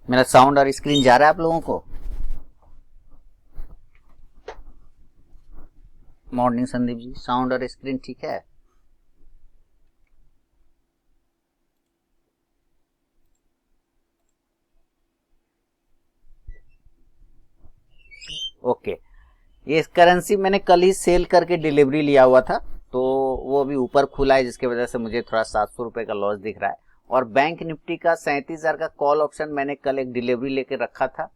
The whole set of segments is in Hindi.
मेरा साउंड और स्क्रीन जा रहा है आप लोगों को? मॉर्निंग संदीप जी, साउंड और स्क्रीन ठीक है? ओके। ये करेंसी मैंने कल ही सेल करके डिलीवरी लिया हुआ था, तो वो अभी ऊपर खुला है, जिसकी वजह से मुझे थोड़ा 700 रुपए का लॉस दिख रहा है। और बैंक निफ्टी का 37,000 का कॉल ऑप्शन मैंने कल एक डिलीवरी लेके रखा था,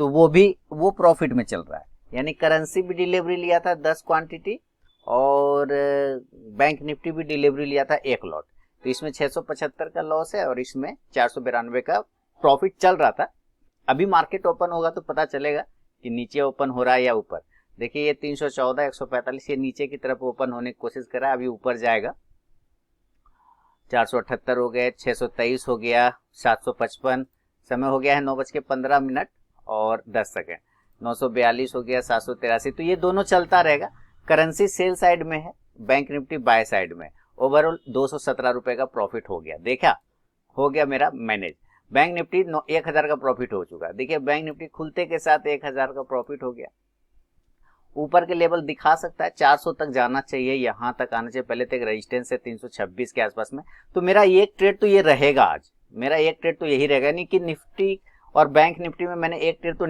तो वो प्रॉफिट में चल रहा है। यानी करेंसी भी डिलीवरी लिया था 10 क्वांटिटी, और बैंक निफ्टी भी डिलीवरी लिया था 1 लॉट। तो इसमें 675 का लॉस है और इसमें 492 का प्रॉफिट चल रहा था। अभी मार्केट ओपन होगा तो पता चलेगा कि नीचे ओपन हो रहा है या ऊपर। देखिए ये 314 145 ये नीचे की तरफ ओपन होने की कोशिश कर रहा है, अभी ऊपर जाएगा। 478 हो गए, 623 हो गया, 755। समय हो गया है 9:15 और 10 सेकेंड। 942 हो गया, 783। तो ये दोनों चलता रहेगा। करेंसी सेल साइड में है, बैंक निफ्टी बाय साइड में। ओवरऑल 217 रुपए का प्रॉफिट हो गया। देखा, हो गया मेरा मैनेज। बैंक निफ्टी 1000 का प्रॉफिट हो चुका। देखिए बैंक निफ्टी खुलते के साथ 1000 का प्रॉफिट हो गया। ऊपर के लेवल दिखा सकता है, 400 तक जाना चाहिए, यहां तक आना चाहिए। पहले तक रेजिस्टेंस है 326 के आसपास में। तो मेरा एक ट्रेड तो ये रहेगा आज, मेरा एक ट्रेड तो यही रहेगा। नहीं कि निफ्टी और बैंक निफ्टी में मैंने एक ट्रेड तो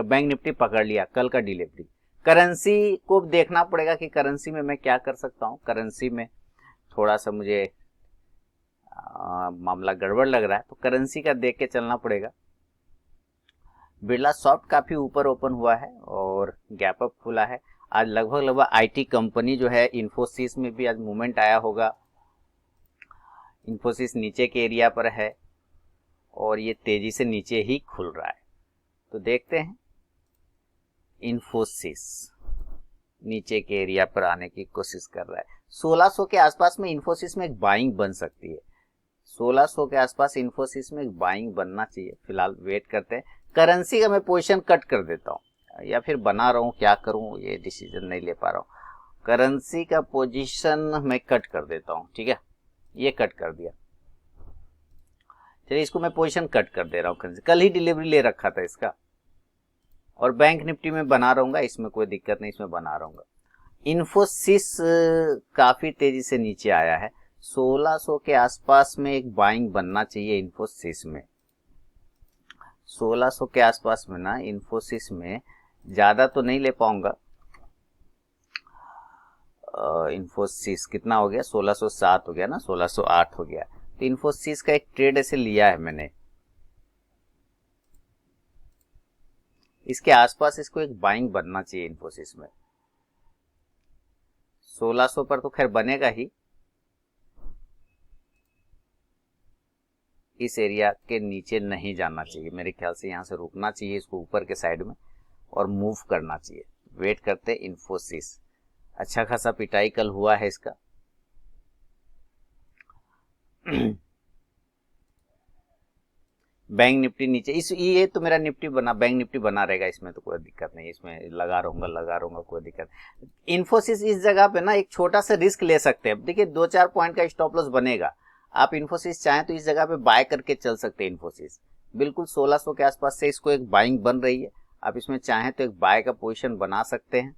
बैंक निफ्टी पकड़ लिया कल का डिलीवरी। करेंसी को देखना पड़ेगा कि करेंसी में मैं क्या कर सकता हूँ। करेंसी में थोड़ा सा मुझे मामला गड़बड़ लग रहा है, तो करेंसी का देख के चलना पड़ेगा। बिरला सॉफ्ट काफी ऊपर ओपन हुआ है और गैप अप खुला है। आज लगभग लगभग आईटी कंपनी जो है, इंफोसिस में भी आज मूवमेंट आया होगा। इंफोसिस नीचे के एरिया पर है और ये तेजी से नीचे ही खुल रहा है। तो देखते हैं, इंफोसिस नीचे के एरिया पर आने की कोशिश कर रहा है। 1600 के आसपास में इंफोसिस में एक बाइंग बन सकती है। 1600 के आसपास इंफोसिस में एक बाइंग बनना चाहिए। फिलहाल वेट करते हैं। करेंसी का मैं पोजीशन कट कर देता हूँ या फिर बना रहा हूँ, क्या करूँ ये डिसीजन नहीं ले पा रहा हूँ। करेंसी का पोजीशन मैं कट कर देता हूँ, ठीक है, ये कट कर दिया। चलिए इसको मैं पोजीशन कट कर दे रहा हूँ। करेंसी कल ही डिलीवरी ले रखा था इसका, और बैंक निफ्टी में बना रहूंगा, इसमें कोई दिक्कत नहीं, इसमें बना रहूंगा। इंफोसिस काफी तेजी से नीचे आया है। 1600 के आसपास में एक बाइंग बनना चाहिए इंफोसिस में। 1600 के आसपास में ना इंफोसिस में ज्यादा तो नहीं ले पाऊंगा। इंफोसिस कितना हो गया, 1607 हो गया ना, 1608 हो गया। तो इंफोसिस का एक ट्रेड ऐसे लिया है मैंने, इसके आसपास इसको एक बाइंग बनना चाहिए इंफोसिस में। 1600 पर तो खैर बनेगा ही, इस एरिया के नीचे नहीं जाना चाहिए मेरे ख्याल से। यहां से रुकना चाहिए इसको ऊपर के साइड में और मूव करना चाहिए। वेट करते इंफोसिस। अच्छा खासा पिटाई कल हुआ है इसका। बैंक निफ्टी नीचे, इस ये तो मेरा निफ्टी बना, बैंक निफ्टी बना रहेगा, इसमें तो कोई दिक्कत नहीं, इसमें लगा रहूंगा कोई दिक्कत। इंफोसिस इस जगह पे ना एक छोटा सा रिस्क ले सकते हैं। देखिए 2-4 पॉइंट का स्टॉप लॉस बनेगा। आप इंफोसिस चाहें तो इस जगह पे बाय करके चल सकते हैं। इंफोसिस बिल्कुल 1600 के आसपास से इसको एक बाइंग बन रही है। आप इसमें चाहें तो एक बाय का पोजिशन बना सकते हैं,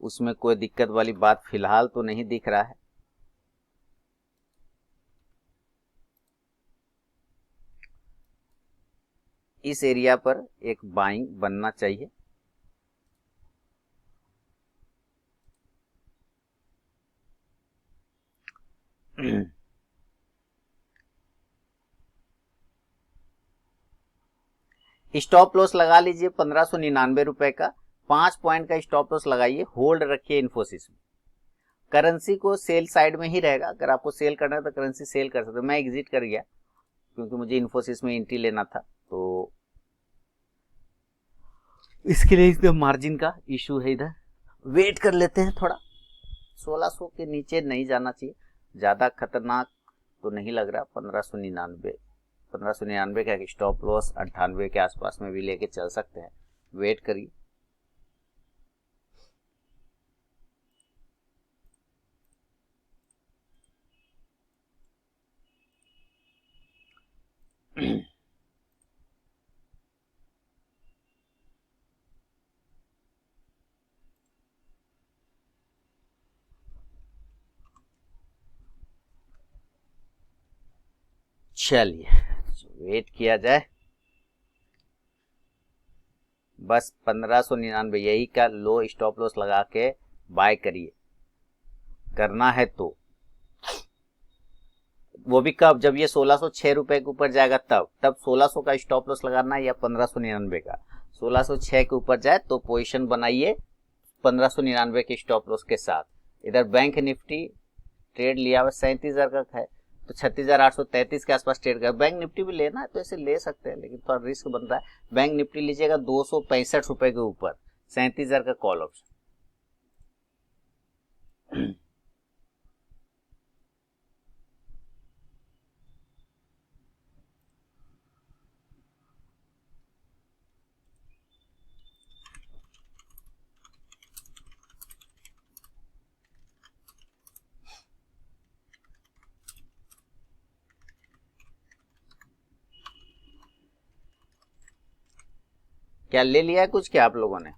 उसमें कोई दिक्कत वाली बात फिलहाल तो नहीं दिख रहा है। इस एरिया पर एक बाइंग बनना चाहिए। स्टॉप लॉस लगा लीजिए 1599 का। 5 पॉइंट का स्टॉप लॉस लगाइए, होल्ड रखिए इंफोसिस में। करेंसी को सेल साइड में ही रहेगा। अगर आपको सेल करना है तो करेंसी सेल कर सकते हो। मैं एग्जिट कर गया क्योंकि मुझे इंफोसिस में एंट्री लेना था, तो इसके लिए इधर मार्जिन का इशू है। इधर वेट कर लेते हैं थोड़ा। 1600 के नीचे नहीं जाना चाहिए, ज्यादा खतरनाक तो नहीं लग रहा। 1599 का एक स्टॉप लॉस 98 के आसपास में भी लेके चल सकते हैं। वेट करिए। चलिए वेट किया जाए, बस 1599 यही का लो स्टॉप लॉस लगा के बाय करिए, करना है तो। वो भी कब, जब ये 1606 रुपए के ऊपर जाएगा तब 1600 का स्टॉप लॉस लगाना है या 1599 का। 1606 के ऊपर जाए तो पोजीशन बनाइए 1599 के स्टॉप लॉस के साथ। इधर बैंक निफ्टी ट्रेड लिया हुआ 37,000 का है, तो 36,833 के आसपास ट्रेड कर। बैंक निफ्टी भी लेना है तो ऐसे ले सकते हैं, लेकिन थोड़ा रिस्क बन रहा है। बैंक निफ्टी लीजिएगा 265 रुपए के ऊपर, 37,000 का कॉल ऑप्शन। क्या ले लिया है कुछ क्या आप लोगों ने?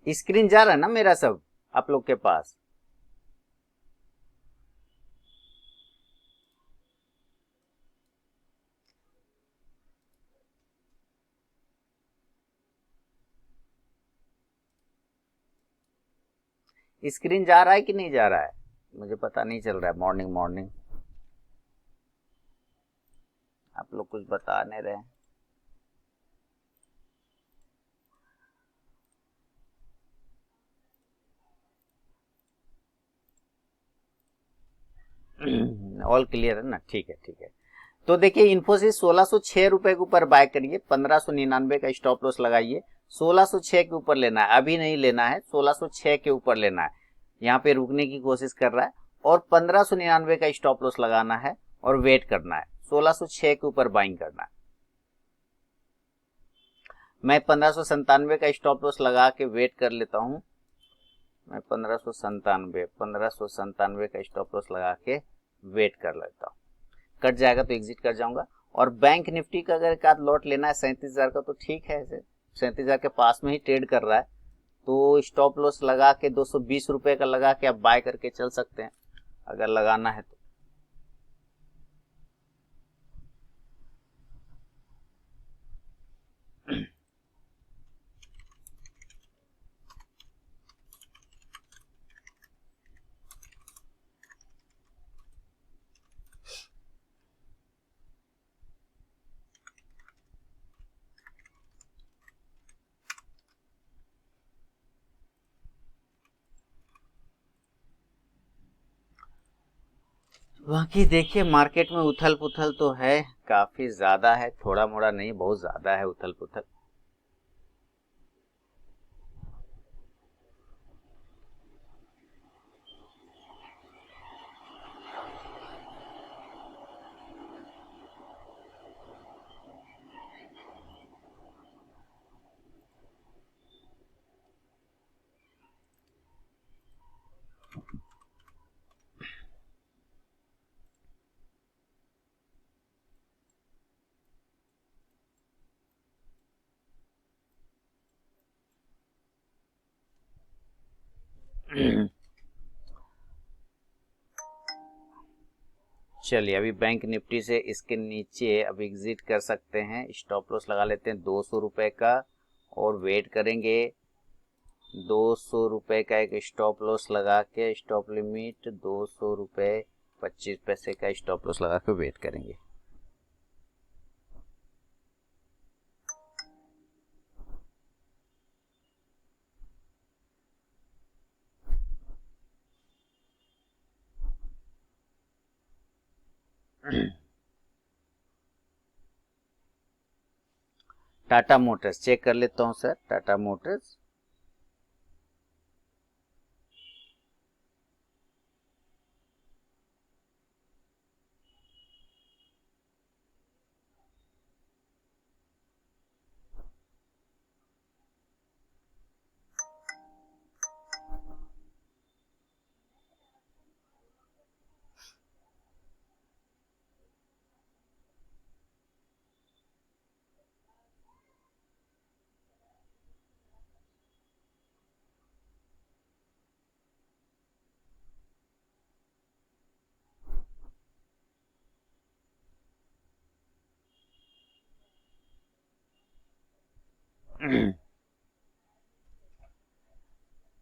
स्क्रीन जा रहा है ना मेरा सब आप लोग के पास? स्क्रीन जा रहा है कि नहीं जा रहा है? मुझे पता नहीं चल रहा है। मॉर्निंग मॉर्निंग आप लोग कुछ बता नहीं रहे। ऑल क्लियर है ना? ठीक है ठीक है। तो देखिए इन्फोसिस 1606 रुपए के ऊपर बाय करिए, 1599 का स्टॉप लॉस लगाइए। 1606 के ऊपर लेना है, अभी नहीं लेना है, 1606 के ऊपर लेना है। यहाँ पे रुकने की कोशिश कर रहा है और 1599 का स्टॉप लॉस लगाना है और वेट करना है। 1606 के ऊपर बाइंग करना है। मैं 1597 का स्टॉप लॉस लगा के वेट कर लेता हूं। मैं 1597 का स्टॉप लॉस लगा के वेट कर लेता हूं। कट जाएगा तो एग्जिट कर जाऊंगा। और बैंक निफ्टी का अगर एक आध लॉट लेना है 37,000 का तो ठीक है, 37,000 के पास में ही ट्रेड कर रहा है, तो स्टॉप लॉस लगा के 220 रुपए का लगा के आप बाय करके चल सकते हैं अगर लगाना है तो। बाकी देखिए मार्केट में उथल पुथल तो है, काफी ज्यादा है, थोड़ा मोड़ा नहीं, बहुत ज्यादा है उथल पुथल। चलिए अभी बैंक निफ्टी से इसके नीचे अब एग्जिट कर सकते हैं। स्टॉप लॉस लगा लेते हैं 200 रुपए का और वेट करेंगे। 200 रुपए का एक स्टॉप लॉस लगा के, स्टॉप लिमिट 200 रुपए 25 पैसे का स्टॉप लॉस लगा के वेट करेंगे। टाटा मोटर्स चेक कर लेता हूं sir. Tata Motors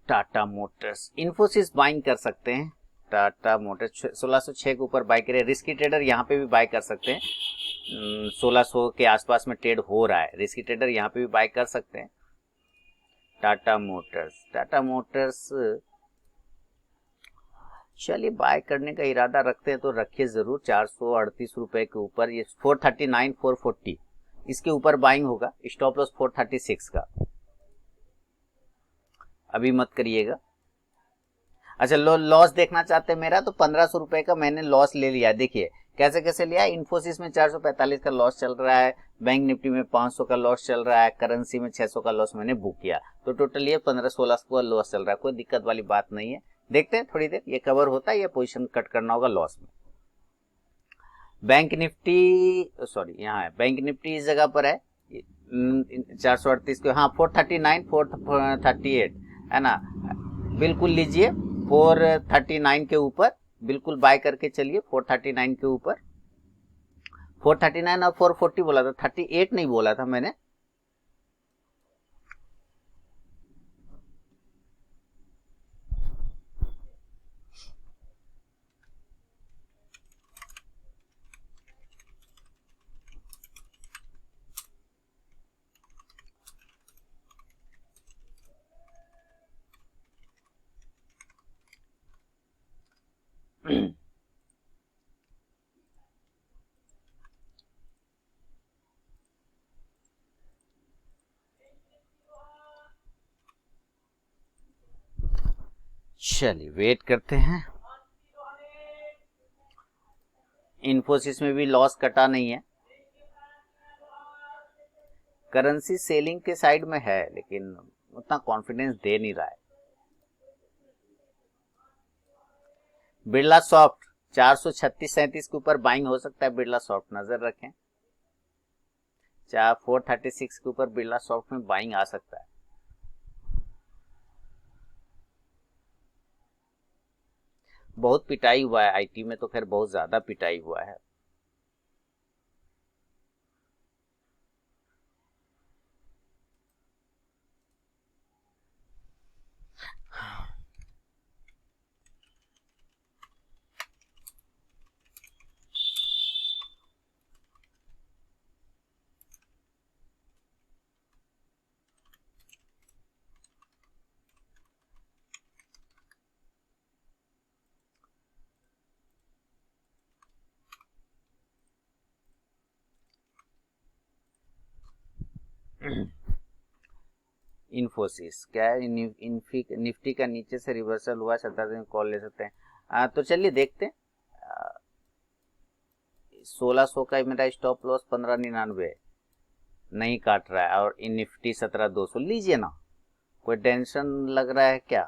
Tata Motors, Infosys buying कर सकते हैं। टाटा मोटर्स 1606 के ऊपर बाय करे। रिस्की ट्रेडर यहाँ पे भी बाय कर सकते हैं। 1600 के आसपास में ट्रेड हो रहा है, रिस्की ट्रेडर यहाँ पे भी बाय कर सकते हैं। टाटा मोटर्स चलिए बाय करने का इरादा रखते हैं तो रखिए जरूर। 438 रुपए के ऊपर, ये 439 440 इसके ऊपर बाइंग होगा। स्टॉप लॉस 436 का, अभी मत करिएगा। अच्छा, लॉस देखना चाहते हैं मेरा, तो 1500 रुपए का मैंने लॉस ले लिया। देखिए कैसे कैसे लिया। इन्फोसिस में 445 का लॉस चल रहा है, बैंक निफ्टी में 500 का लॉस चल रहा है, करेंसी में 600 का लॉस मैंने बुक किया, तो टोटल ये 15-16 का लॉस चल रहा है। कोई दिक्कत वाली बात नहीं है। देखते हैं थोड़ी देर ये कवर होता है या पोजीशन कट करना होगा लॉस में। बैंक निफ्टी, सॉरी यहाँ है, बैंक निफ्टी इस जगह पर है 438 के, हाँ 439 438 है ना, बिल्कुल लीजिए 439 के ऊपर बिल्कुल बाय करके चलिए। 439 के ऊपर 439 और 440 बोला था, 38 नहीं बोला था मैंने। चलिए वेट करते हैं। इन्फोसिस में भी लॉस कटा नहीं है। करेंसी सेलिंग के साइड में है लेकिन उतना कॉन्फिडेंस दे नहीं रहा है। बिरला सॉफ्ट 436-37 के ऊपर बाइंग हो सकता है। बिरला सॉफ्ट नजर रखें, 436 के ऊपर बिरला सॉफ्ट में बाइंग आ सकता है। बहुत पिटाई हुआ है आईटी में, तो खैर बहुत ज्यादा पिटाई हुआ है। इन्फोसिस क्या है, निफ्टी का नीचे से रिवर्सल हुआ, 17 दिन कॉल ले सकते हैं। तो चलिए देखते हैं। 1600 का मेरा स्टॉप लॉस 1599 नहीं काट रहा है, और इन निफ्टी 17200 लीजिए ना। कोई टेंशन लग रहा है क्या?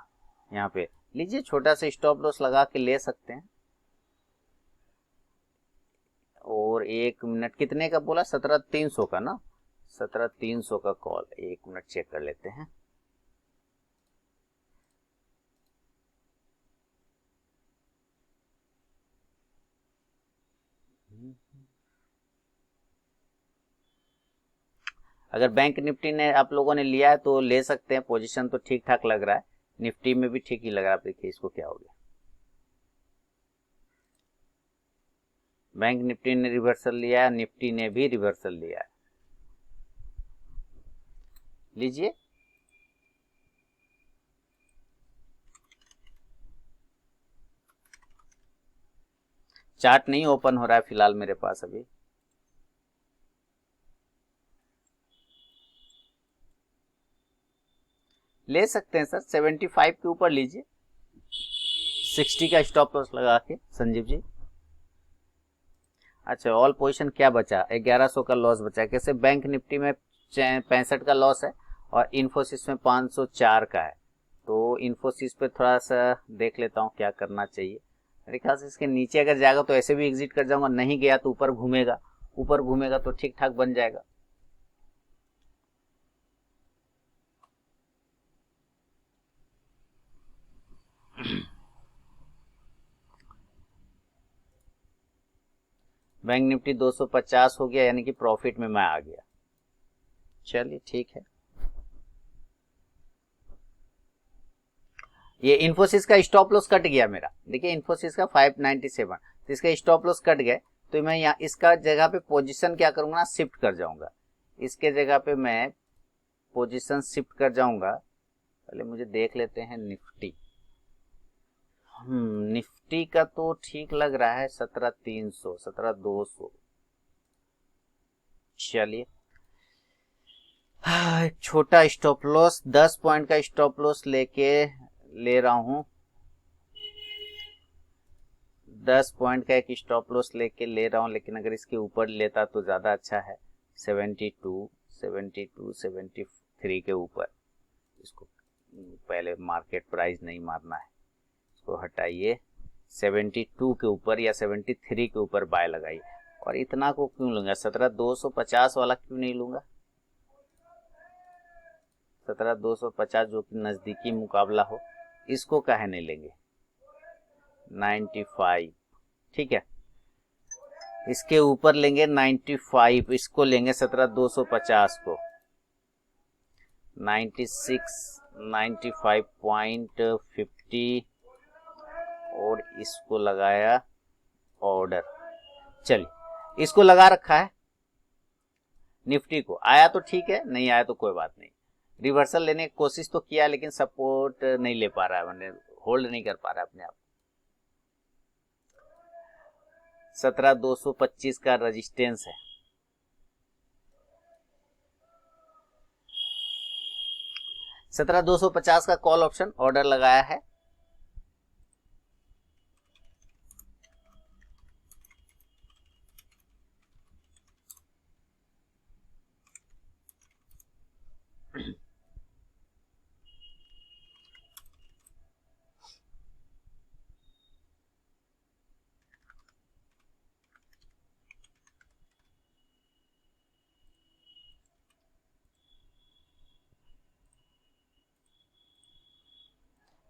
यहाँ पे लीजिए, छोटा सा स्टॉप लॉस लगा के ले सकते हैं। और 1 मिनट कितने का बोला? 17300 का ना, 17300 का कॉल। 1 मिनट चेक कर लेते हैं। अगर बैंक निफ्टी ने आप लोगों ने लिया है तो ले सकते हैं, पोजीशन तो ठीक ठाक लग रहा है। निफ्टी में भी ठीक ही लग रहा है। देखिए इसको क्या हो गया, बैंक निफ्टी ने रिवर्सल लिया है, निफ्टी ने भी रिवर्सल लिया है। लीजिए, चार्ट नहीं ओपन हो रहा है फिलहाल मेरे पास अभी। ले सकते हैं सर, 75 के ऊपर लीजिए, 60 का स्टॉप लॉस लगा के संजीव जी। अच्छा, ऑल पोजीशन क्या बचा? 1100 का लॉस बचा। कैसे? बैंक निफ्टी में 65 का लॉस है और इन्फोसिस में 504 का है। तो इन्फोसिस पे थोड़ा सा देख लेता हूँ क्या करना चाहिए। मेरे ख्याल से इसके नीचे अगर जाएगा तो ऐसे भी एग्जिट कर जाऊंगा, नहीं गया तो ऊपर घूमेगा, ऊपर घूमेगा तो ठीक ठाक बन जाएगा। बैंक निफ्टी 250 हो गया, यानी कि प्रॉफिट में मैं आ गया। चलिए ठीक है। ये इन्फोसिस का स्टॉप लॉस कट गया मेरा, देखिए इन्फोसिस का 597, तो इसका स्टॉप लॉस कट गए, तो मैं यहाँ इसका जगह पे पोजीशन क्या करूंगा ना, शिफ्ट कर जाऊंगा, इसके जगह पे मैं पोजीशन शिफ्ट कर जाऊंगा। पहले मुझे देख लेते हैं निफ्टी। निफ्टी का तो ठीक लग रहा है 17,300, 17,200। चलिए एक छोटा स्टॉप लॉस 10 पॉइंट का स्टॉप लॉस लेके ले रहा हूं, 10 पॉइंट का एक स्टॉप लॉस लेके ले रहा हूं, लेकिन अगर इसके ऊपर लेता तो ज्यादा अच्छा है। 72, 72, 73 के ऊपर इसको पहले मार्केट प्राइस नहीं मारना है, इसको हटाइए, 72 के ऊपर या 73 के ऊपर बाय लगाइए। और इतना को क्यों लूंगा, 17,250 वाला क्यों नहीं लूंगा, 17,250 जो कि नजदीकी मुकाबला हो, इसको काहे नहीं लेंगे। 95, ठीक है, इसके ऊपर लेंगे 95, इसको लेंगे 17,250 को, 96, 95.50 और इसको लगाया ऑर्डर। चलिए इसको लगा रखा है, निफ्टी को आया तो ठीक है, नहीं आया तो कोई बात नहीं। रिवर्सल लेने की कोशिश तो किया, लेकिन सपोर्ट नहीं ले पा रहा है, मैंने होल्ड नहीं कर पा रहा अपने आप। 17,225 का रेजिस्टेंस है, 17,250 का कॉल ऑप्शन ऑर्डर लगाया है।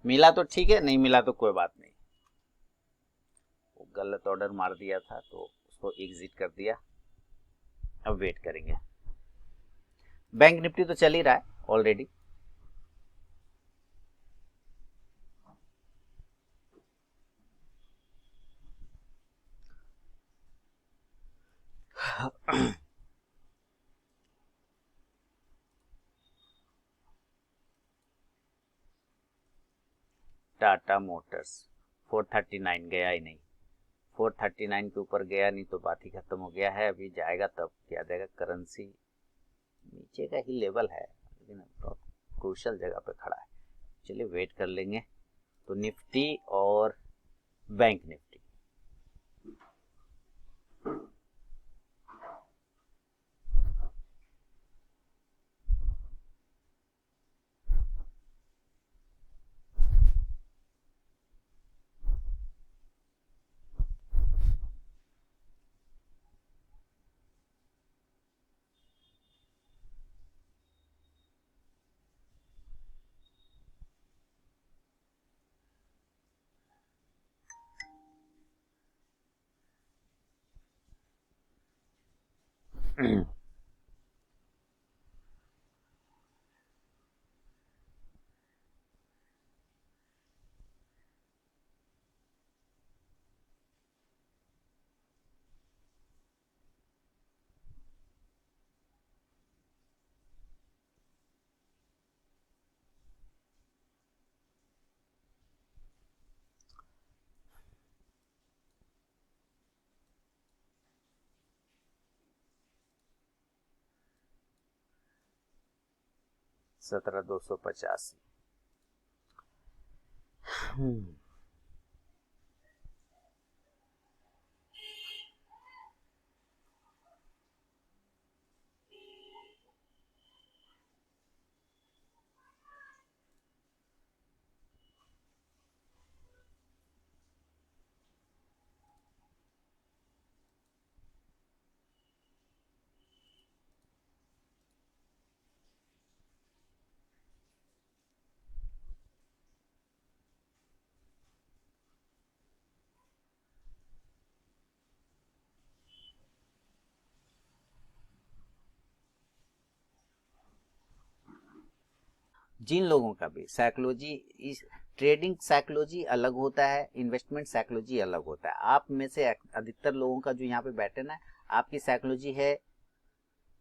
मिला तो ठीक है, नहीं मिला तो कोई बात नहीं, वो गलत ऑर्डर मार दिया था तो उसको एग्जिट कर दिया। अब वेट करेंगे। बैंक निफ्टी तो चल ही रहा है ऑलरेडी, टाटा मोटर्स 439 गया ही नहीं, 439 के ऊपर गया नहीं तो बात ही खत्म हो गया है। अभी जाएगा तब क्या जाएगा, करेंसी नीचे का ही लेवल है, लेकिन बहुत क्रूशल जगह पे खड़ा है। चलिए वेट कर लेंगे। तो निफ्टी और बैंक निफ्टी, हम्म 17,285। जिन लोगों का भी साइकोलॉजी इस ट्रेडिंग साइकोलॉजी अलग होता है, इन्वेस्टमेंट साइकोलॉजी अलग होता है। आप में से अधिकतर लोगों का जो यहाँ पे बैठे ना, आपकी साइकोलॉजी है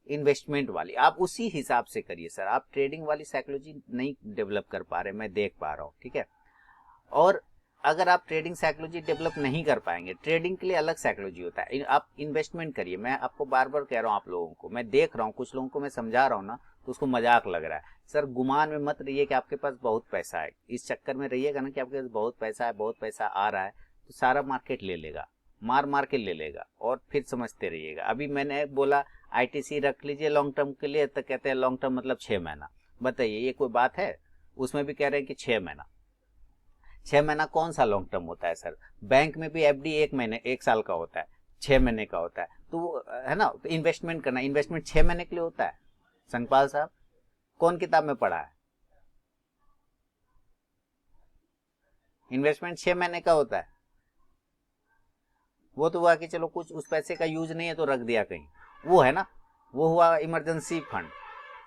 इन्वेस्टमेंट वाली, आप उसी हिसाब से करिए सर। आप ट्रेडिंग वाली साइकोलॉजी नहीं डेवलप कर पा रहे, मैं देख पा रहा हूँ, ठीक है। और अगर आप ट्रेडिंग साइकोलॉजी डेवलप नहीं कर पाएंगे, ट्रेडिंग के लिए अलग साइकोलॉजी होता है, आप इन्वेस्टमेंट करिए। मैं आपको बार बार कह रहा हूँ, आप लोगों को मैं देख रहा हूँ, कुछ लोगों को मैं समझा रहा हूँ ना, तो उसको मजाक लग रहा है। सर गुमान में मत रहिए कि आपके पास बहुत पैसा है, इस चक्कर में रहिएगा ना कि आपके पास बहुत पैसा है, बहुत पैसा आ रहा है, तो सारा मार्केट ले लेगा, मार मार के ले लेगा, और फिर समझते रहिएगा। अभी मैंने बोला आईटीसी रख लीजिए लॉन्ग टर्म के लिए, तो कहते हैं लॉन्ग टर्म मतलब 6 महीना। बताइए ये कोई बात है? उसमें भी कह रहे हैं कि 6 महीना। 6 महीना कौन सा लॉन्ग टर्म होता है सर? बैंक में भी एफडी 1 महीने 1 साल का होता है, 6 महीने का होता है, तो है ना। तो इन्वेस्टमेंट करना, इन्वेस्टमेंट 6 महीने के लिए होता है। संगपाल साहब कौन किताब में पढ़ा है? इन्वेस्टमेंट 6 महीने का होता है। वो तो हुआ कि चलो कुछ उस पैसे का यूज नहीं है तो रख दिया कहीं, वो है ना, वो हुआ इमरजेंसी फंड।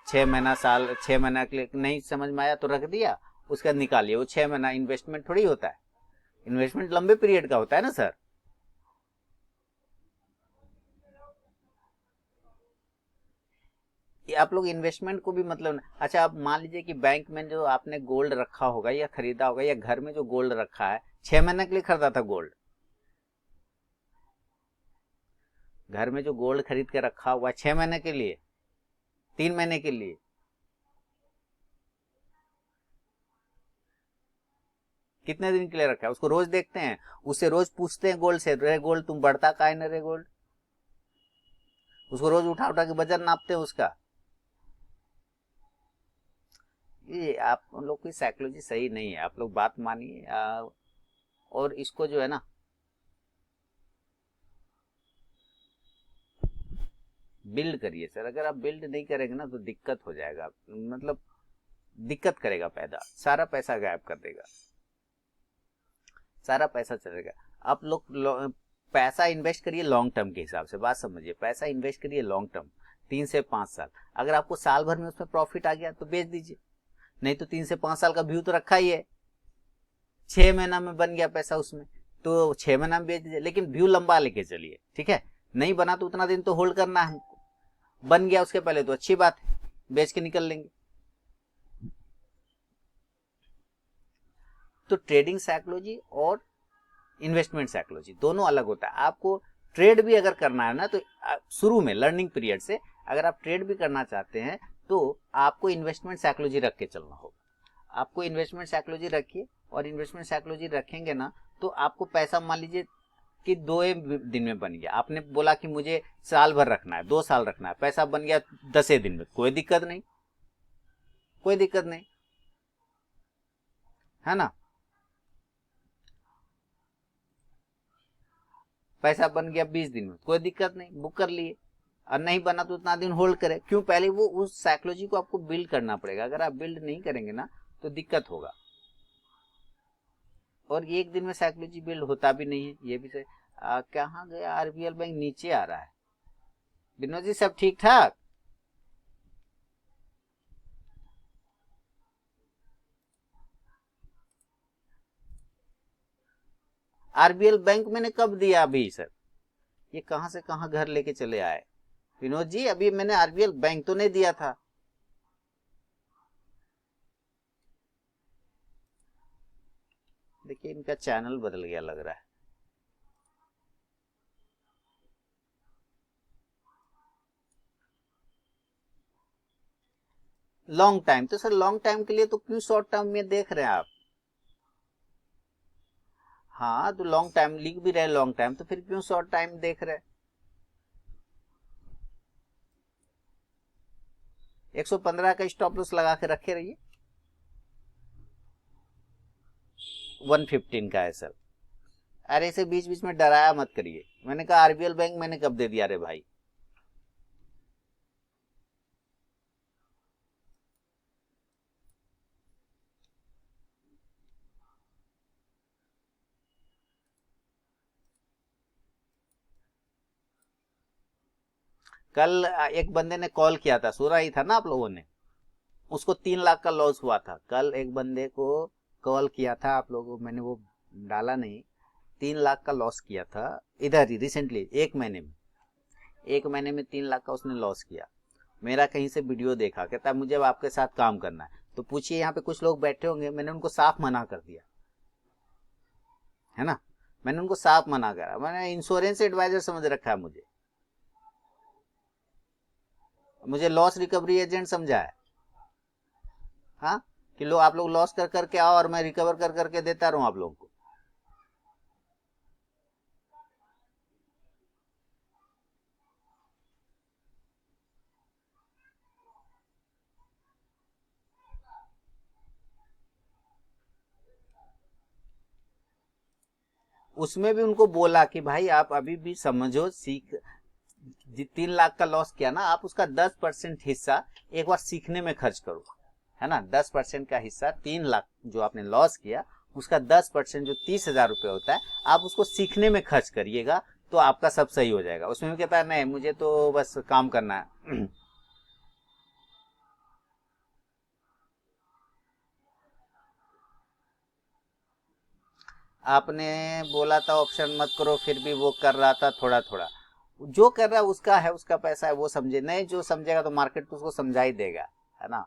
6 महीना साल 6 महीना के लिए नहीं समझ में आया तो रख दिया, उसके बाद निकालिए। वो 6 महीना इन्वेस्टमेंट थोड़ी होता है, इन्वेस्टमेंट लंबे पीरियड का होता है ना सर। ये आप लोग इन्वेस्टमेंट को भी मतलब अच्छा, आप मान लीजिए कि बैंक में जो आपने गोल्ड रखा होगा या खरीदा होगा, या घर में जो गोल्ड रखा है, 6 महीने के लिए खरीदा था गोल्ड। घर में जो गोल्ड खरीद के रखा हुआ है 6 महीने के लिए, 3 महीने के लिए, कितने दिन के लिए रखा है? उसको रोज देखते हैं, उससे रोज पूछते हैं गोल्ड से, रे गोल्ड तुम बढ़ता काहे न रे गोल्ड। उसको रोज उठा उठा के वजन नापते हैं उसका। ये आप लोग की साइकोलॉजी सही नहीं है, आप लोग बात मानिए। और इसको जो है ना, बिल्ड करिए सर। अगर आप बिल्ड नहीं करेंगे ना तो दिक्कत हो जाएगा, मतलब दिक्कत करेगा पैदा, सारा पैसा गायब कर देगा, सारा पैसा चलेगा। आप लोग पैसा इन्वेस्ट करिए लॉन्ग टर्म के हिसाब से, बात समझिए। पैसा इन्वेस्ट करिए लॉन्ग टर्म, 3 से 5 साल। अगर आपको साल भर में उसमें प्रॉफिट आ गया तो बेच दीजिए, नहीं तो 3 से 5 साल का व्यू तो रखा ही है। 6 महीना में बन गया पैसा उसमें, तो 6 महीना में बेच दीजिए, लेकिन व्यू लंबा लेके चलिए, ठीक है। नहीं बना तो उतना दिन तो होल्ड करना है, बन गया उसके पहले तो अच्छी बात है, बेच के निकल लेंगे। तो ट्रेडिंग साइकोलॉजी और इन्वेस्टमेंट साइकोलॉजी दोनों अलग होता है। आपको ट्रेड भी अगर करना है ना, तो शुरू में लर्निंग पीरियड से अगर आप ट्रेड भी करना चाहते हैं तो आपको इन्वेस्टमेंट साइकोलॉजी रख के चलना होगा। आपको इन्वेस्टमेंट साइकोलॉजी रखिए, और इन्वेस्टमेंट साइकोलॉजी रखेंगे ना तो आपको पैसा, मान लीजिए कि 2 दिन में बन गया, आपने बोला कि मुझे साल भर रखना है, 2 साल रखना है, पैसा बन गया 10 दिन में, कोई दिक्कत नहीं, कोई दिक्कत नहीं, है ना। पैसा बन गया 20 दिन में, कोई दिक्कत नहीं, बुक कर लिए। और नहीं बना तो उतना दिन होल्ड करें, क्यों? पहले वो उस साइकोलॉजी को आपको बिल्ड करना पड़ेगा। अगर आप बिल्ड नहीं करेंगे ना तो दिक्कत होगा। और ये 1 दिन में साइकोलॉजी बिल्ड होता भी नहीं है, ये भी सही। कहाँ गया आरबीएल बैंक? नीचे आ रहा है। विनोद जी सब ठीक ठाक? आरबीएल बैंक मैंने कब दिया अभी सर? ये कहां से कहां घर लेके चले आए विनोद जी? अभी मैंने आरबीएल बैंक तो नहीं दिया था। देखिए इनका चैनल बदल गया लग रहा है। लॉन्ग टाइम तो सर, लॉन्ग टाइम के लिए तो क्यों शॉर्ट टर्म में देख रहे हैं आप? हाँ तो लॉन्ग टाइम लिख भी रहे लॉन्ग टाइम, तो फिर क्यों शॉर्ट टाइम देख रहे हैं? 115 का स्टॉप लॉस लगा के रखे रहिए। 115 का है सर। अरे इसे बीच बीच में डराया मत करिए। मैंने कहा आरबीएल बैंक मैंने कब दे दिया रे भाई? कल एक बंदे ने कॉल किया था, सुना ही था ना आप लोगों ने, उसको 3 लाख का लॉस हुआ था। कल एक बंदे को कॉल किया था आप लोगों को, मैंने वो डाला नहीं। 3 लाख का लॉस किया था इधर ही रिसेंटली, एक महीने में 3 लाख का उसने लॉस किया। मेरा कहीं से वीडियो देखा, कहता मुझे अब आपके साथ काम करना है। तो पूछिए यहाँ पे कुछ लोग बैठे होंगे, मैंने उनको साफ मना कर दिया है ना, मैंने उनको साफ मना करा। मैंने इंश्योरेंस एडवाइजर समझ रखा है मुझे लॉस रिकवरी एजेंट समझा है। हाँ, कि लो आप लोग लॉस कर करके आओ और मैं रिकवर कर करके देता रहूं आप लोगों को। उसमें भी उनको बोला कि भाई आप अभी भी समझो, सीख 3 लाख का लॉस किया ना, आप उसका 10% हिस्सा एक बार सीखने में खर्च करो, है ना। 10% का हिस्सा 3 लाख जो आपने लॉस किया, उसका 10% जो 30,000 रुपये होता है, आप उसको सीखने में खर्च करिएगा, तो आपका सब सही हो जाएगा। उसमें भी कहता है नहीं मुझे तो बस काम करना है। आपने बोला था ऑप्शन मत करो, फिर भी वो कर रहा था थोड़ा थोड़ा। जो कर रहा है उसका है, उसका पैसा है, वो समझे। नहीं, जो समझेगा तो मार्केट तो उसको समझा ही देगा, है ना।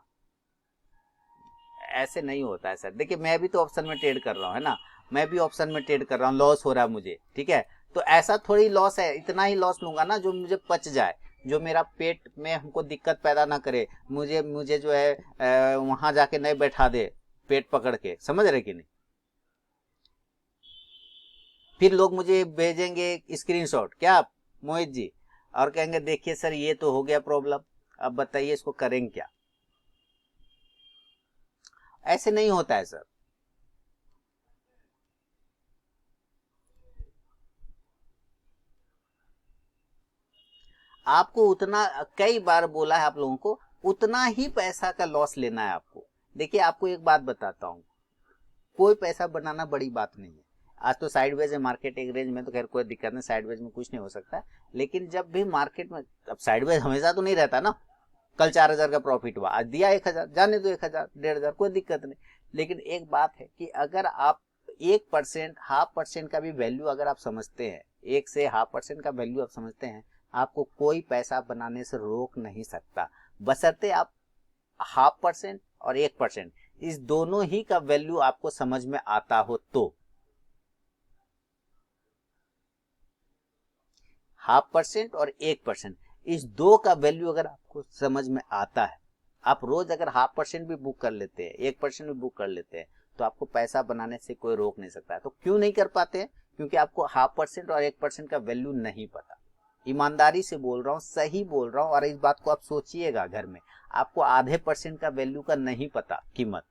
ऐसे नहीं होता है सर। देखिए मैं भी तो ऑप्शन में ट्रेड कर रहा हूँ, है ना, मैं भी ऑप्शन में ट्रेड कर रहा हूँ, लॉस हो रहा है मुझे, ठीक है। तो ऐसा थोड़ी लॉस है, इतना ही लॉस लूंगा ना जो मुझे पच जाए, जो मेरा पेट में हमको दिक्कत पैदा ना करे, मुझे मुझे जो है वहां जाके नहीं बैठा दे पेट पकड़ के, समझ रहे कि नहीं। फिर लोग मुझे भेजेंगे स्क्रीनशॉट, क्या मोहित जी, और कहेंगे देखिए सर ये तो हो गया प्रॉब्लम, अब बताइए इसको करेंगे क्या। ऐसे नहीं होता है सर। आपको उतना, कई बार बोला है आप लोगों को, उतना ही पैसा का लॉस लेना है आपको। देखिए आपको एक बात बताता हूँ, कोई पैसा बनाना बड़ी बात नहीं है। आज तो साइडवेज है मार्केट, एक रेंज में तो खैर कोई दिक्कत नहीं, साइडवेज में कुछ नहीं हो सकता। लेकिन जब भी मार्केट में, अब साइडवेज हमेशा तो नहीं रहता ना। कल 4,000 का प्रॉफिट हुआ, आज दिया 1,000, जाने दो 1,000 1,500, कोई दिक्कत नहीं। लेकिन एक बात है कि अगर आप 1%, 0.5% का भी वैल्यू अगर आप समझते हैं, 1 से 0.5% का वैल्यू आप समझते हैं, आपको कोई पैसा बनाने से रोक नहीं सकता, बशर्ते आप 0.5% और 1%, इस दोनों ही का वैल्यू आपको समझ में आता हो तो। 0.5% और 1%, इस दो का वैल्यू अगर आपको समझ में आता है, आप रोज अगर 0.5% भी बुक कर लेते हैं, 1% भी बुक कर लेते हैं, तो आपको पैसा बनाने से कोई रोक नहीं सकता है। तो क्यों नहीं कर पाते हैं? क्योंकि आपको 0.5% और 1% का वैल्यू नहीं पता। ईमानदारी से बोल रहा हूँ, सही बोल रहा हूँ, और इस बात को आप सोचिएगा घर में। आपको आधे परसेंट का वैल्यू का नहीं पता कीमत,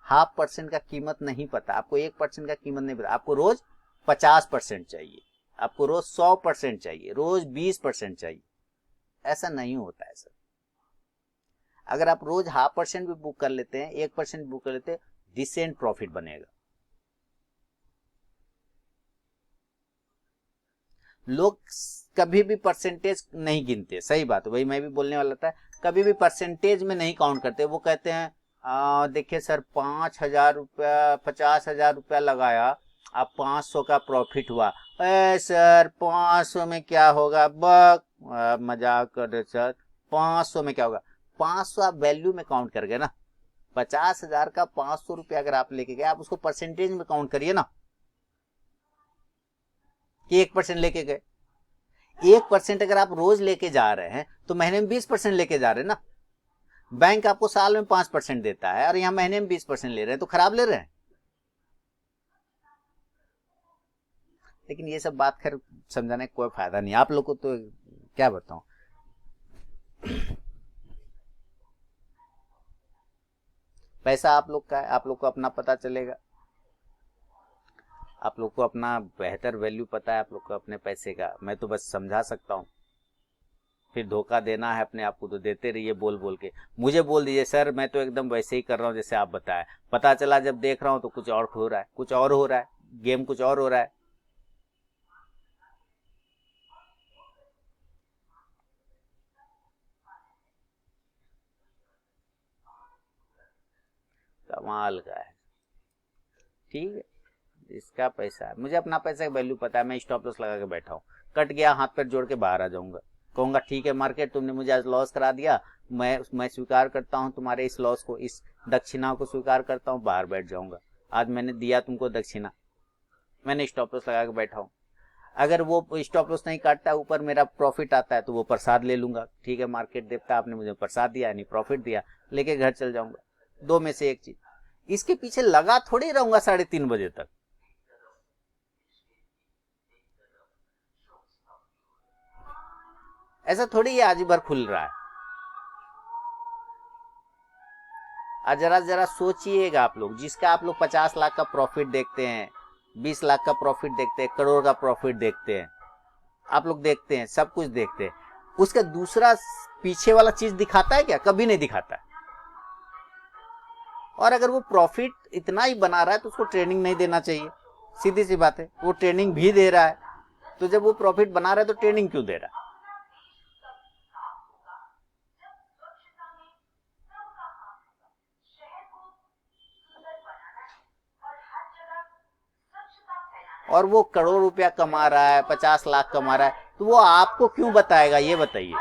0.5% का कीमत नहीं पता, आपको 1% का कीमत नहीं पता। आपको रोज 50% चाहिए, आपको रोज 100% चाहिए, रोज 20% चाहिए। ऐसा नहीं होता है सर। अगर आप रोज 0.5% भी बुक कर लेते हैं, 1% बुक कर लेते हैं, डिसेंट प्रॉफिट बनेगा। लोग कभी भी परसेंटेज नहीं गिनते, सही बात है, वही मैं भी बोलने वाला था। कभी भी परसेंटेज में नहीं काउंट करते। वो कहते हैं देखिए सर 5,000 रुपया, 50,000 रुपया लगाया, अब 500 का प्रॉफिट हुआ। सर 500 में क्या होगा, मजाक कर रहे सर, 500 में क्या होगा। 500 आप वैल्यू में काउंट कर गए ना। 50,000 का 500 रुपया अगर आप लेके गए, आप उसको परसेंटेज में काउंट करिए ना, कि 1% लेके गए। 1% अगर आप रोज लेके जा रहे हैं तो महीने में 20% लेके जा रहे हैं ना। बैंक आपको साल में 5% देता है और यहाँ महीने में 20% ले रहे हैं, तो खराब ले रहे हैं। लेकिन ये सब बात खैर समझाने का कोई फायदा नहीं, आप लोग को तो क्या बताऊं। पैसा आप लोग का है, आप लोग को अपना पता चलेगा, आप लोग को अपना बेहतर वैल्यू पता है आप लोग को अपने पैसे का। मैं तो बस समझा सकता हूँ। फिर धोखा देना है अपने आप को तो देते रहिए, बोल बोल के मुझे बोल दीजिए सर मैं तो एकदम वैसे ही कर रहा हूँ जैसे आप बताए। पता चला जब देख रहा हूँ तो कुछ और हो रहा है, कुछ और हो रहा है, गेम कुछ और हो रहा है। कमाल का है। ठीक है, इसका पैसा है, मुझे अपना पैसा का वैल्यू पता है, मैं स्टॉप लॉस लगा के बैठा हूँ, कट गया हाथ पैर जोड़ के बाहर आ जाऊंगा, कहूंगा ठीक है मार्केट तुमने मुझे आज लॉस करा दिया, मैं स्वीकार करता हूँ तुम्हारे इस लॉस को, इस दक्षिणा को स्वीकार करता हूँ, बाहर बैठ जाऊंगा, आज मैंने दिया तुमको दक्षिणा, मैंने स्टॉप लॉस लगा के बैठा हूँ। अगर वो स्टॉप लॉस नहीं काटता है, ऊपर मेरा प्रॉफिट आता है तो वो प्रसाद ले लूंगा, ठीक है मार्केट देवता आपने मुझे प्रसाद दिया यानी प्रॉफिट दिया, लेके घर चल जाऊंगा, दो में से एक चीज। इसके पीछे लगा थोड़ी रहूंगा 3:30 बजे तक। ऐसा थोड़ी ये आज भर खुल रहा है। आज जरा जरा सोचिएगा आप लोग, जिसका आप लोग 50 लाख का प्रॉफिट देखते हैं, 20 लाख का प्रॉफिट देखते हैं, करोड़ का प्रॉफिट देखते हैं, आप लोग देखते हैं, सब कुछ देखते हैं, उसका दूसरा पीछे वाला चीज दिखाता है क्या? कभी नहीं दिखाता है। और अगर वो प्रॉफिट इतना ही बना रहा है तो उसको ट्रेनिंग नहीं देना चाहिए, सीधी सी बात है। वो ट्रेनिंग भी दे रहा है, तो जब वो प्रॉफिट बना रहा है तो ट्रेनिंग क्यों दे रहा है? और वो करोड़ रुपया कमा रहा है, 50 लाख कमा रहा है, तो वो आपको क्यों बताएगा, ये बताइए।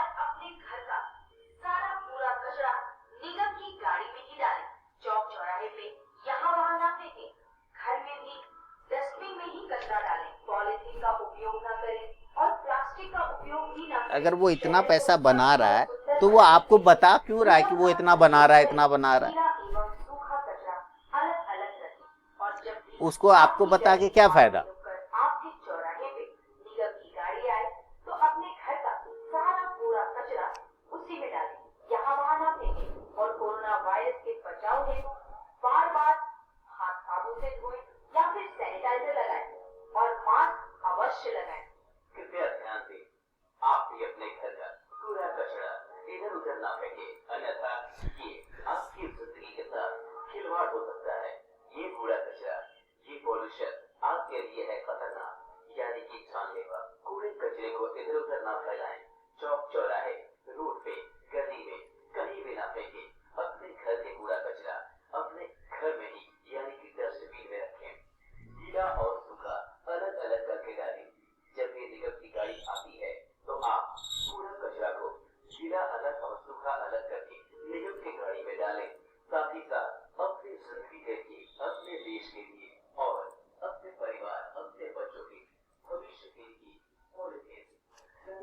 अगर वो इतना पैसा बना रहा है तो वो आपको बता क्यों रहा है कि वो इतना बना रहा है, इतना बना रहा है? उसको आपको बता के क्या फायदा?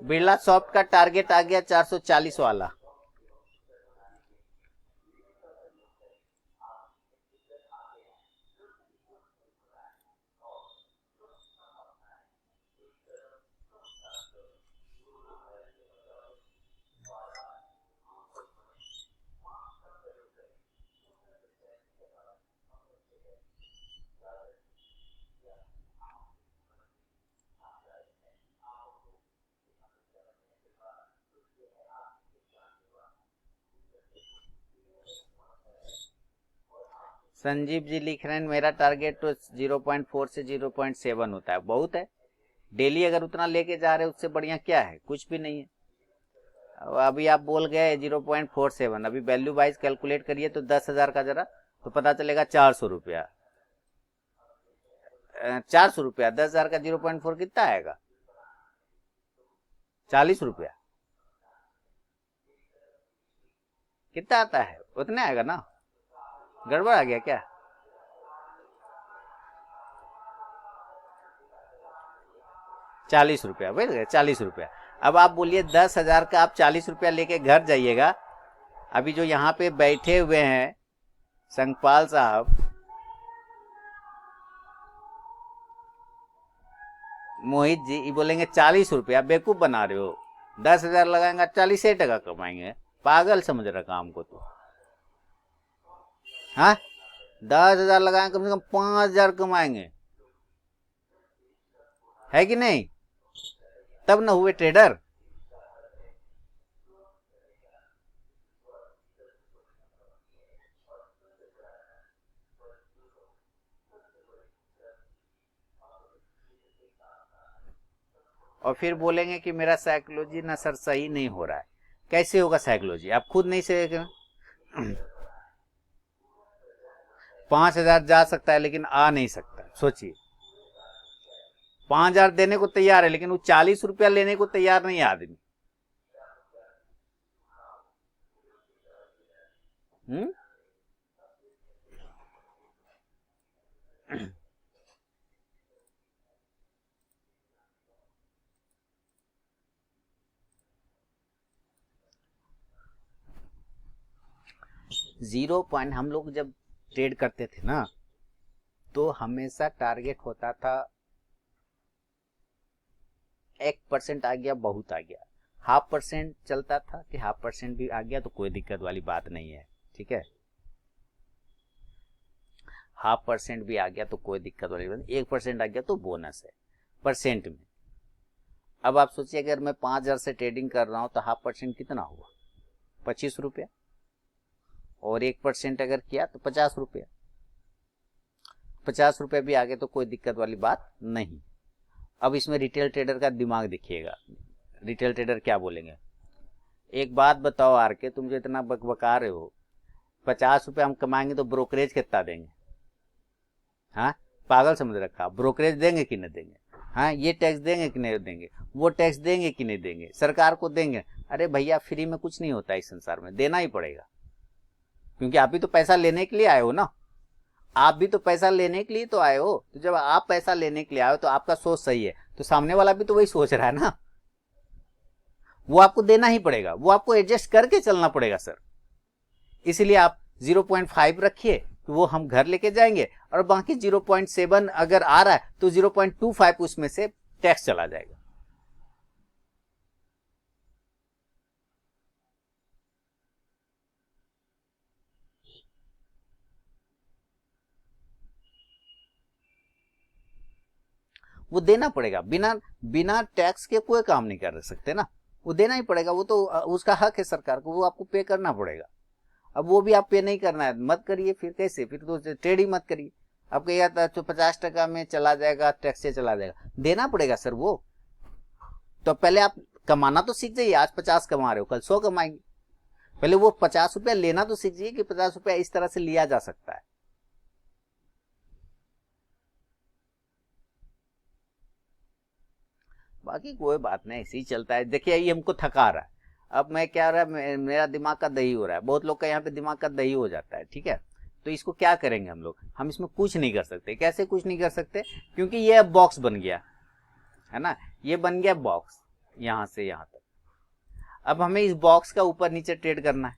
बिरला सॉफ्ट का टारगेट आ गया 440 वाला। संजीव जी लिख रहे हैं मेरा टारगेट तो 0.4 से 0.7 होता है, बहुत है। डेली अगर उतना लेके जा रहे हैं उससे बढ़िया क्या है? कुछ भी नहीं है। अभी आप बोल गए 0.47, अभी वैल्यू वाइज कैलकुलेट करिए तो 10,000 का जरा तो पता चलेगा 400 रुपया। 400 रुपया 10,000 का 0.4 कितना आएगा? 40 रुपया कितना आता है? उतने आएगा ना? गड़बड़ आ गया क्या? ₹40 भाई, 40 रुपया। अब आप बोलिए 10,000 का आप 40 रुपया लेके घर जाइएगा। अभी जो यहाँ पे बैठे हुए हैं संगपाल साहब, मोहित जी, ये बोलेंगे 40 रुपया, बेवकूफ बना रहे हो। 10,000 लगाएंगे 40 टका कमाएंगे, पागल समझ रहा काम को तो। हाँ, 10,000 लगाएंगे कम से कम 5,000 कमाएंगे, है कि नहीं? तब न हुए ट्रेडर। और फिर बोलेंगे कि मेरा साइकोलॉजी ना सर सही नहीं हो रहा है। कैसे होगा साइकोलॉजी? आप खुद नहीं सही। 5,000 जा सकता है लेकिन आ नहीं सकता। सोचिए 5,000 देने को तैयार है लेकिन वो 40 रुपया लेने को तैयार नहीं है आदमी। हम्म 0 हम लोग जब ट्रेड करते थे ना तो हमेशा टारगेट होता था 1% आ गया बहुत आ गया, 0.5% चलता था कि 0.5% भी आ गया तो कोई दिक्कत वाली बात नहीं है, ठीक है। 0.5% भी आ गया तो कोई दिक्कत वाली बात नहीं, 1% आ गया तो बोनस है परसेंट में। अब आप सोचिए अगर मैं 5,000 से ट्रेडिंग कर रहा हूं तो 0.5% कितना हुआ, 25 रुपया, और 1% अगर किया तो 50 रुपया। 50 रुपये भी आ गए तो कोई दिक्कत वाली बात नहीं। अब इसमें रिटेल ट्रेडर का दिमाग देखिएगा, रिटेल ट्रेडर क्या बोलेंगे, एक बात बताओ आर के, तुम जो इतना बकबका रहे हो, 50 रुपये हम कमाएंगे तो ब्रोकरेज कितना देंगे? हाँ पागल समझ रखा, ब्रोकरेज देंगे कि नहीं देंगे? हाँ ये टैक्स देंगे कि नहीं देंगे, वो टैक्स देंगे कि नहीं देंगे, सरकार को देंगे। अरे भैया फ्री में कुछ नहीं होता इस संसार में, देना ही पड़ेगा, क्योंकि आप भी तो पैसा लेने के लिए आए हो ना, आप भी तो पैसा लेने के लिए तो आए हो। तो जब आप पैसा लेने के लिए आए हो तो आपका सोच सही है, तो सामने वाला भी तो वही सोच रहा है ना, वो आपको देना ही पड़ेगा, वो आपको एडजस्ट करके चलना पड़ेगा सर। इसलिए आप 0.5 रखिए, तो वो हम घर लेके जाएंगे, और बाकी 0.7 अगर आ रहा है तो 0.25 उसमें से टैक्स चला जाएगा। वो देना पड़ेगा, बिना बिना टैक्स के कोई काम नहीं कर सकते ना, वो देना ही पड़ेगा, वो तो उसका हक है सरकार को, वो आपको पे करना पड़ेगा। अब वो भी आप पे नहीं करना है, मत करिए, फिर कैसे, फिर तो ट्रेड ही मत करिए। आपको यह तो 50% में चला जाएगा, टैक्स से चला जाएगा, देना पड़ेगा सर वो। तो पहले आप कमाना तो सीख जाइए, आज 50 कमा रहे हो कल 100 कमाएंगे, पहले वो 50 रुपया लेना तो सीख जाइए कि 50 रुपया इस तरह से लिया जा सकता है। बाकी कोई बात नहीं, ऐसे ही चलता है। देखिए ये हमको थका रहा है, अब मैं क्या रहा है, मेरा दिमाग का दही हो रहा है, बहुत लोग का यहाँ पे दिमाग का दही हो जाता है, ठीक है। तो इसको क्या करेंगे हम लोग, हम इसमें कुछ नहीं कर सकते। कैसे कुछ नहीं कर सकते? क्योंकि ये अब बॉक्स बन गया है ना, ये बन गया बॉक्स यहाँ से यहाँ तक। अब हमें इस बॉक्स का ऊपर नीचे ट्रेड करना है,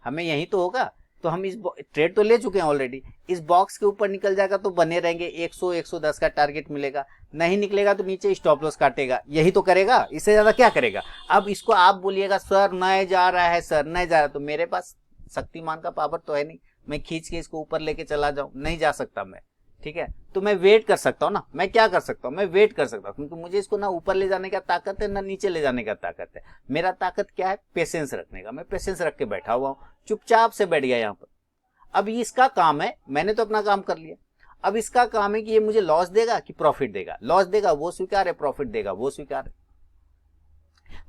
हमें यही तो होगा। तो हम इस ट्रेड तो ले चुके हैं ऑलरेडी, इस बॉक्स के ऊपर निकल जाएगा तो बने रहेंगे, 100 110 का टारगेट मिलेगा, नहीं निकलेगा तो नीचे स्टॉप लॉस काटेगा, यही तो करेगा, इससे ज्यादा क्या करेगा। अब इसको आप बोलिएगा सर नहीं जा रहा है, सर नहीं जा रहा, तो मेरे पास शक्तिमान का पावर तो है नहीं, मैं खींच के इसको ऊपर लेके चला जाऊं, नहीं जा सकता मैं, ठीक है। तो मैं वेट कर सकता हूँ ना, मैं क्या कर सकता हूँ, मैं वेट कर सकता हूँ, क्योंकि मुझे इसको ना ऊपर ले जाने का ताकत है ना नीचे ले जाने का ताकत है। मेरा ताकत क्या है, पेशेंस रखने का, मैं पेशेंस रख के बैठा हुआ हूँ, चुपचाप से बैठ गया यहाँ पर। अब इसका काम है, मैंने तो अपना काम कर लिया, अब इसका काम है कि ये मुझे लॉस देगा कि प्रॉफिट देगा, लॉस देगा वो स्वीकार है, प्रॉफिट देगा वो स्वीकार है,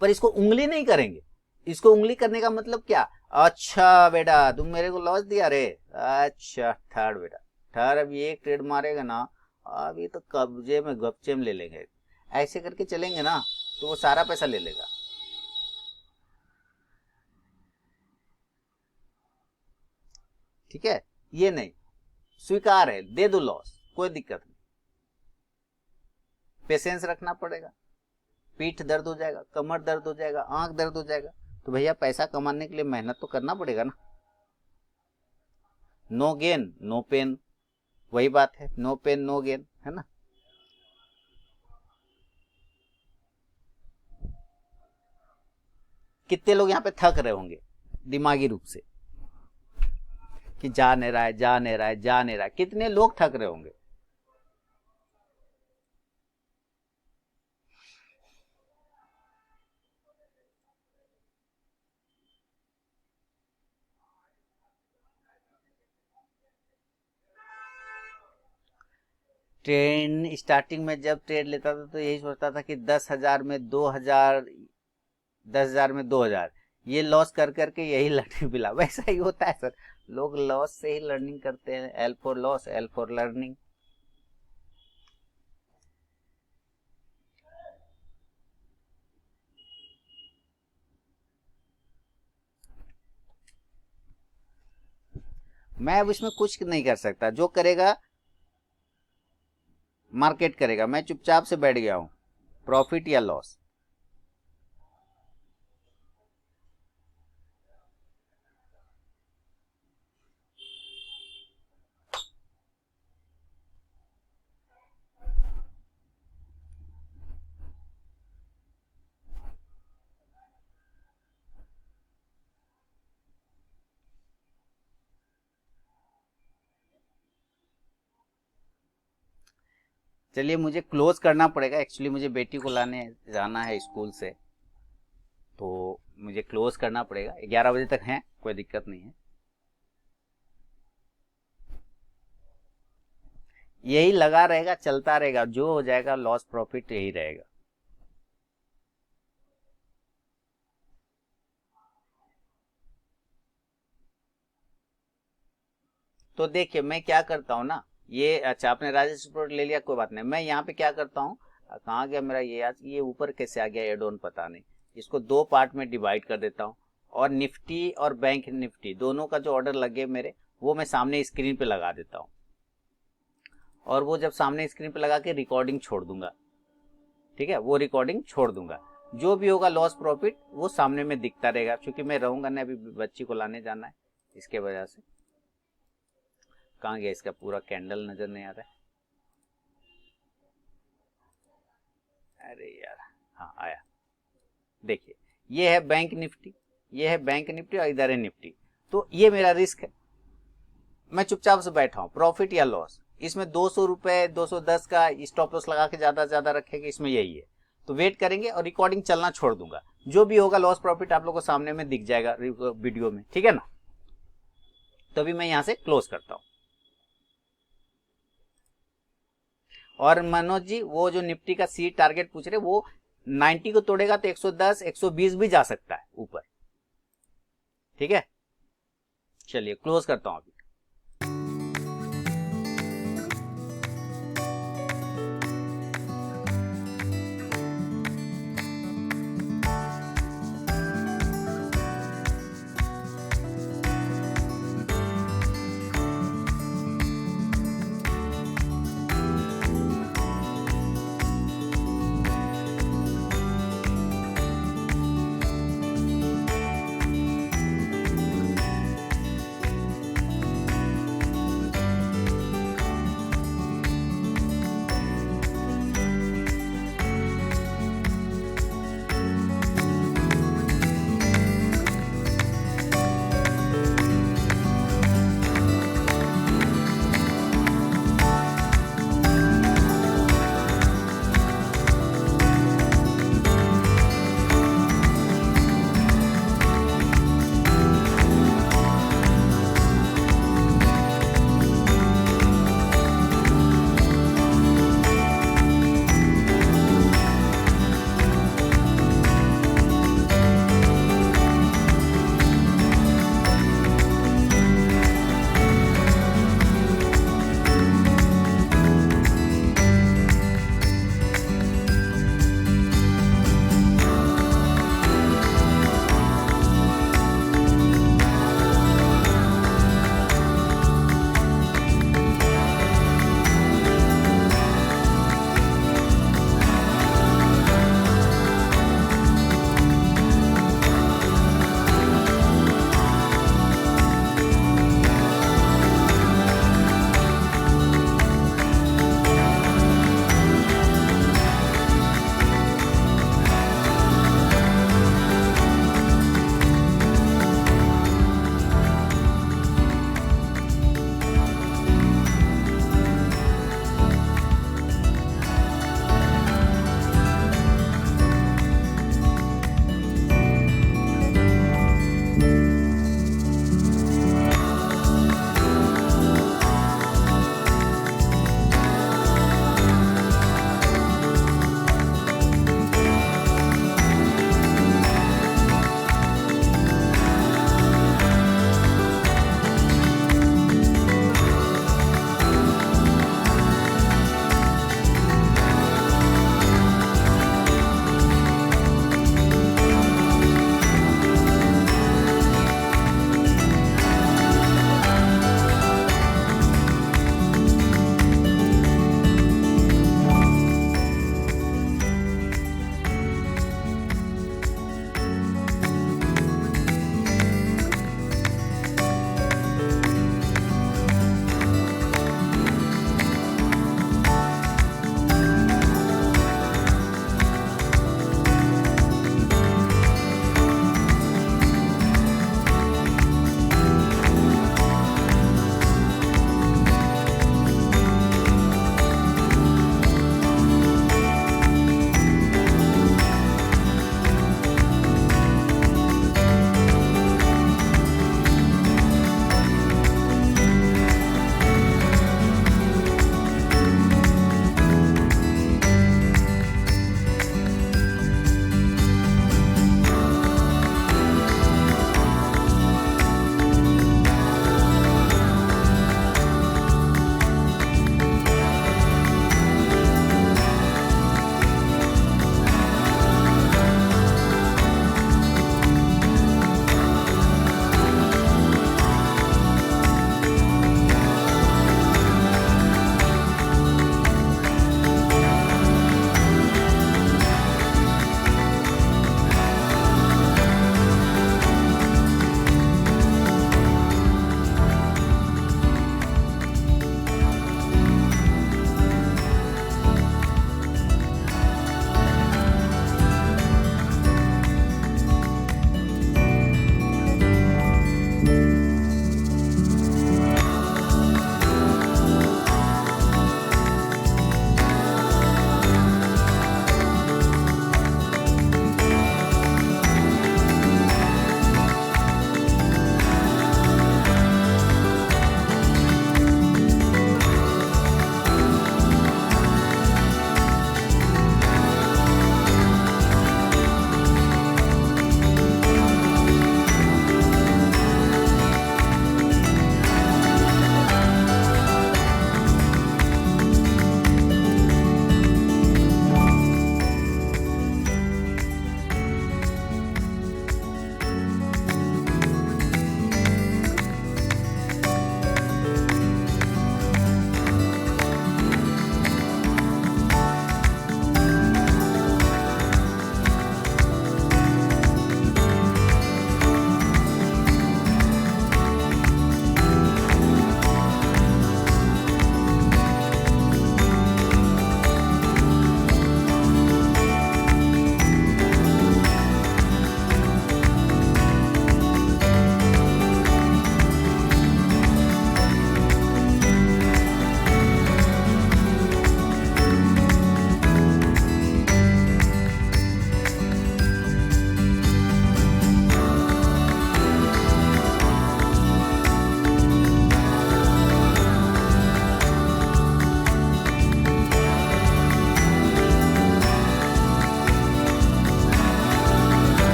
पर इसको उंगली नहीं करेंगे। इसको उंगली करने का मतलब क्या, अच्छा बेटा तुम मेरे को लॉस दिया रे, अच्छा ठहर बेटा ठहर, अभी एक ट्रेड मारेगा ना, अभी तो कब्जे में गपचे में ले लेंगे, ऐसे करके चलेंगे ना तो वो सारा पैसा ले लेगा। ठीक है, ये नहीं, स्वीकार है, दे दो लॉस, कोई दिक्कत नहीं, पेशेंस रखना पड़ेगा। पीठ दर्द हो जाएगा, कमर दर्द हो जाएगा, आंख दर्द हो जाएगा, तो भैया पैसा कमाने के लिए मेहनत तो करना पड़ेगा ना। नो गेन नो पेन, वही बात है, नो पेन नो गेन, है ना। कितने लोग यहाँ पे थक रहे होंगे दिमागी रूप से कि जा नहीं रहा है, जा नहीं रहा है, जा नहीं रहा है, कितने लोग थक रहे होंगे। ट्रेन स्टार्टिंग में जब ट्रेड लेता था तो यही सोचता था कि 10,000 में 2,000, 10,000 में 2,000, ये लॉस कर करके यही लर्निंग मिला, वैसा ही होता है सर, लोग लॉस से ही लर्निंग करते हैं। L for loss, L for learning. मैं अब इसमें कुछ नहीं कर सकता, जो करेगा मार्केट करेगा, मैं चुपचाप से बैठ गया हूं, प्रॉफिट या लॉस। चलिए मुझे क्लोज करना पड़ेगा, एक्चुअली मुझे बेटी को लाने जाना है स्कूल से, तो मुझे क्लोज करना पड़ेगा। 11 बजे तक है, कोई दिक्कत नहीं है। यही लगा रहेगा, चलता रहेगा, जो हो जाएगा लॉस प्रॉफिट यही रहेगा। तो देखिए मैं क्या करता हूँ ना, ये अच्छा आपने राजेश प्रोडक्ट ले लिया, कोई बात नहीं। मैं यहाँ पे क्या करता हूँ, कहाँ गया मेरा ये, आज ये ऊपर कैसे आ गया एड ऑन पता नहीं, इसको दो पार्ट में डिवाइड कर देता हूँ, और निफ्टी और बैंक निफ्टी दोनों का जो ऑर्डर लगे मेरे, वो मैं सामने स्क्रीन पे लगा देता हूँ, और वो जब सामने स्क्रीन पे लगा के रिकॉर्डिंग छोड़ दूंगा, ठीक है, वो रिकॉर्डिंग छोड़ दूंगा, जो भी होगा लॉस प्रॉफिट वो सामने में दिखता रहेगा, क्योंकि मैं रहूंगा ना, अभी बच्ची को लाने जाना है, इसके वजह से। कहाँ गया इसका पूरा कैंडल, नजर नहीं आ रहा है, अरे यार, हाँ आया। देखिए ये है बैंक निफ्टी, ये है बैंक निफ्टी, और इधर है निफ्टी। तो ये मेरा रिस्क है, मैं चुपचाप से बैठा हूं, प्रॉफिट या लॉस, इसमें 200 रुपए 210 का स्टॉप लॉस लगा के ज्यादा से ज्यादा रखेंगे, इसमें यही है। तो वेट करेंगे और रिकॉर्डिंग चलना छोड़ दूंगा, जो भी होगा लॉस प्रॉफिट आप लोगों को सामने में दिख जाएगा वीडियो में, ठीक है ना। तो अभी मैं यहां से क्लोज करता हूं। और मनोज जी, वो जो निफ्टी का सी टारगेट पूछ रहे, वो 90 को तोड़ेगा तो 110 120 भी जा सकता है ऊपर, ठीक है। चलिए क्लोज करता हूं अभी।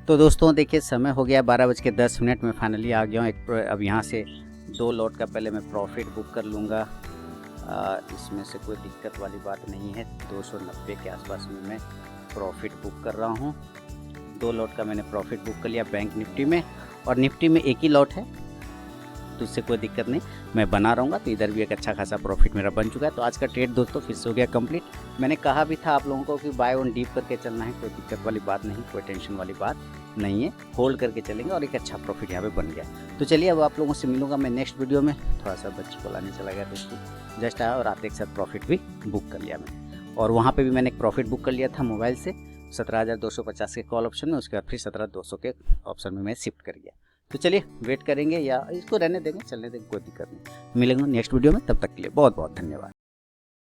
तो दोस्तों देखिए समय हो गया 12:10 में फाइनली आ गया हूँ। अब यहाँ से 2 लॉट का पहले मैं प्रॉफिट बुक कर लूँगा। इसमें से कोई दिक्कत वाली बात नहीं है। 290 के आसपास में मैं प्रॉफिट बुक कर रहा हूँ। 2 लॉट का मैंने प्रॉफिट बुक कर लिया बैंक निफ्टी में, और निफ्टी में एक ही लॉट है तो उससे कोई दिक्कत नहीं, मैं बना रहूँगा। तो इधर भी एक अच्छा खासा प्रॉफिट मेरा बन चुका है। तो आज का ट्रेड दोस्तों फिर से हो गया कंप्लीट। मैंने कहा भी था आप लोगों को कि बाय ऑन डीप करके चलना है, कोई दिक्कत वाली बात नहीं, कोई टेंशन वाली बात नहीं है, होल्ड करके चलेंगे और एक अच्छा प्रॉफिट यहाँ पे बन गया। तो चलिए अब आप लोगों से मिलूंगा मैं नेक्स्ट वीडियो में। थोड़ा सा बच्ची को लाने चला गया दोस्तों, जस्ट आया और आते के साथ प्रॉफिट भी बुक कर लिया मैंने। और वहाँ पे भी मैंने एक प्रॉफिट बुक कर लिया था मोबाइल से 17,250 के कॉल ऑप्शन में, उसके बाद फिर 17,200 के ऑप्शन में मैं शिफ्ट कर गया। तो चलिए वेट करेंगे या इसको रहने देंगे, चलने देंगे, कोई दिक्कत नहीं। मिलेंगे नेक्स्ट वीडियो में, तब तक के लिए बहुत बहुत धन्यवाद।